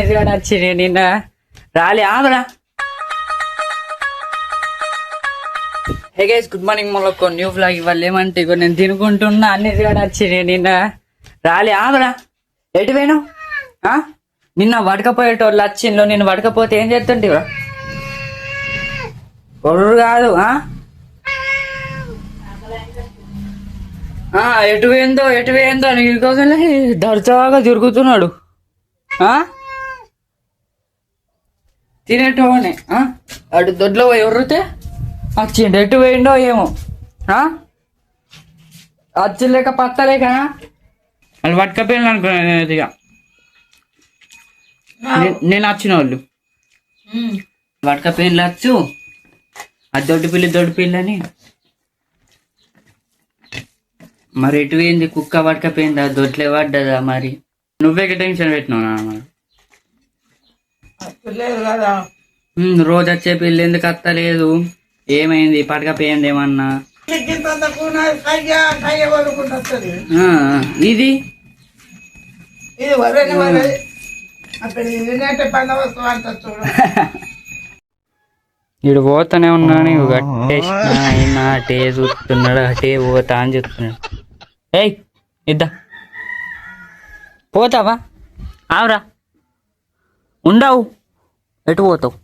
వచ్చింది నిన్న రాలే ఆగరా. Hey guys, good morning. మళ్ళీ ఒక న్యూ ఫ్లాగ్ ఇవ్వాలి. ఏమంటే ఇగో నేను తినుకుంటున్నా, అన్ని వచ్చింది నిన్న రాలే ఆగరా. ఎటు వేను నిన్న వడకపోయేటోళ్ళు వచ్చిండ్రు. నేను వడకపోతే ఏం చేస్తుంటివా? కొర్రు కాదు. ఎటు వేందో అని ఇరుకోగలే దర్జాగా తిరుగుతున్నాడు. తినేటోనే అటు దొడ్లో పోయి ఎర్రితే వచ్చిండు. ఎటు పోయిండో ఏమో, వచ్చిలేక పత్తలేకనా వాళ్ళు పట్టుకపోయింది అనుకున్నాను. ఇక నేను వచ్చిన వాళ్ళు పట్టుకపోయింది వచ్చు. అది దొడ్డు పిల్లని మరి ఎటు పోయింది? కుక్క పట్టుకపోయిందా? దొడ్లే పడ్డదా? మరి నువ్వే టెన్షన్ పెట్టినావు. రోజు వచ్చే పిల్లి ఎందుకు అత్తలేదు? ఏమైంది? పట్టుకపోయింది ఏమన్నా? ఇది ఇడు పోతానే ఉన్నాను. గట్టేసిన అటే చూస్తున్నాడు, అటే పోతా అని చెప్తున్నాడు. ఏయ్ ఇద్దా పోతావా? ఆవురా, ఉండవు. ఎటు పోతావు?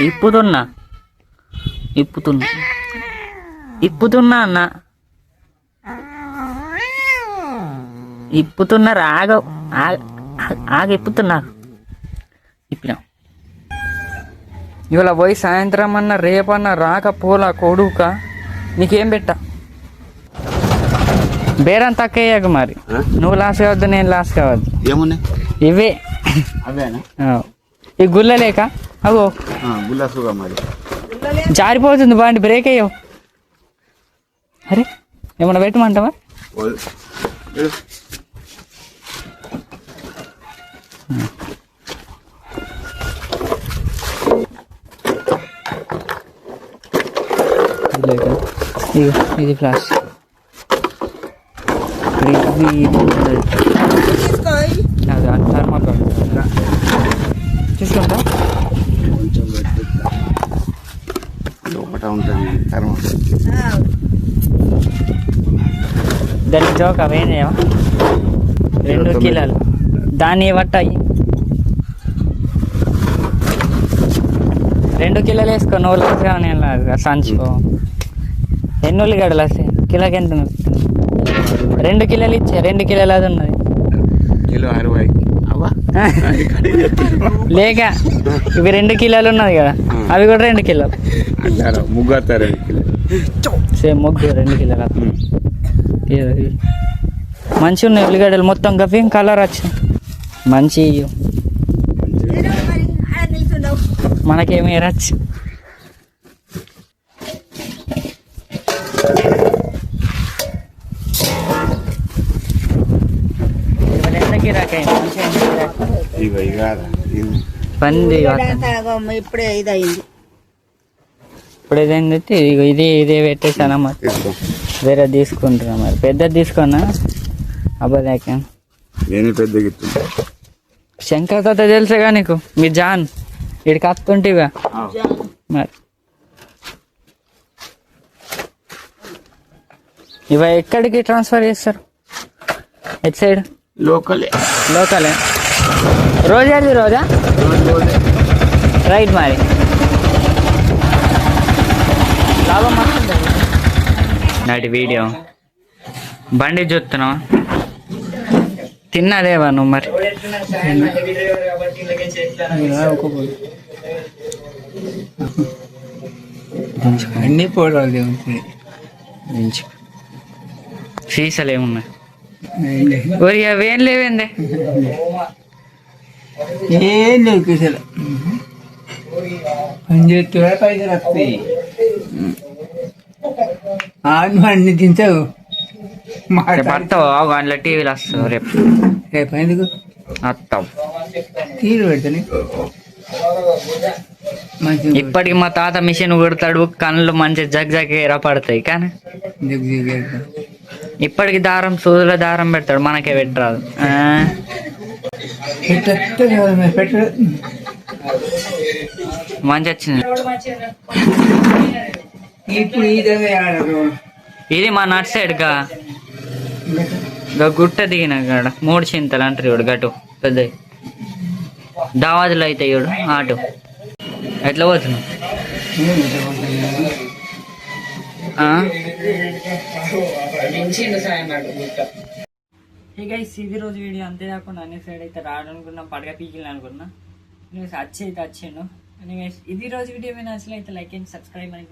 ఇప్పుతున్నా అన్న, ఇప్పుతున్నా. ఇప్పుతున్నా. ఇప్పినా ఇవాళ పోయి సాయంత్రం అన్నా రేపన్నా రాకపోలా కొడుక. నీకేం పెట్టా? బేరం తక్కువ మరి. నువ్వు లాస్ కావద్దు, నేను లాస్ కావద్దు. ఏమున్నాయి ఇవే ఈ గుల్ల లేక అవో జారిపోతుంది. బాండి బ్రేక్ అయ్యవు. అరే ఏమన్నా పెట్టమంటావా? ఇది ఫ్లాష్ చూసుకుంటా. దానికి జోక్ అవేనేమో 2 కిలోలు. దాన్ని పట్టాయి 2 కిలోలు వేసుకో. నువ్వు లాగా నేను సంచుకో. ఎన్ని ఉల్లిగడ్డలు వస్తాయి? కిలోకి ఎంత? 2 కిలోలు ఇచ్చే. 2 కిలోలు అది ఉన్నది లేక ఇవి 2 కిలోలు ఉన్నది కదా, అవి కూడా 2 కిలోలు. సేమ్ ముగ్గు 2 కిలోలు. మంచి ఉన్నాయి ఉల్లిగడ్డలు మొత్తం. గఫీ కలర్ వచ్చింది మంచి. మనకేమీ రచ్చు. ఇప్పుడే ఇదైంది. ఇప్పుడు ఏదైందంటే ఇదే పెట్టేసానా? మరి వేరే తీసుకుంటున్నా. మరి పెద్దది తీసుకున్నా. అబ్బాయి శంకర్ తాత తెలుసుగా నీకు? మీ జాన్ ఇక్కడికి వస్తుంటివా? మరి ఇవ ఎక్కడికి ట్రాన్స్ఫర్ చేస్తారు? ఎట్ సైడ్? లోకలే. రోజా రైట్. మరి లాభం వస్తుంది. నాటి వీడియో బండి చూస్తున్నావా? తిన్నాదేవా నువ్వు? మరి అన్ని పోవడాలు సీసాలు ఏమున్నాయి? ఒరి అవేం లేవేందే? ఏం లేవు కిసలు. పని చేస్తున్నా పైసలు వస్తాయి. అన్ని తింటావు. పడతావు అందులో టీవీలు వస్తావు. రేపు ఎందుకు వస్తావు? తీరు పెడతాను. ఇప్పటికి మా తాత మిషన్ కుడతాడు. కళ్ళు మంచి జగ్ ఎరా పడతాయి. కానీ ఇప్పటికి దారం సూదుల దారం పెడతాడు. మనకే పెట్టరాదు. పెట్ట మంచి వచ్చింది. ఇప్పుడు ఇదే ఆడరు ఇది మా నట్ సైడ్ గా గుట్ట దిగిన కాడ 3 చింతలు అంటారు ఇవిడు గటు పెద్ద దావాదులు అయితే ఇవిడు ఆటు ఎట్లా పోతున్నావు? ఇది రోజు వీడియో అంతేకాకుండా అన్ని సైడ్ అయితే రాడనుకున్నా పడగ పీకిల్ అనుకున్నా వచ్చి అయితే వచ్చిండు. ఇది రోజు వీడియో మీద నచ్చలైతే లైక్ అండ్ సబ్స్క్రైబ్ అని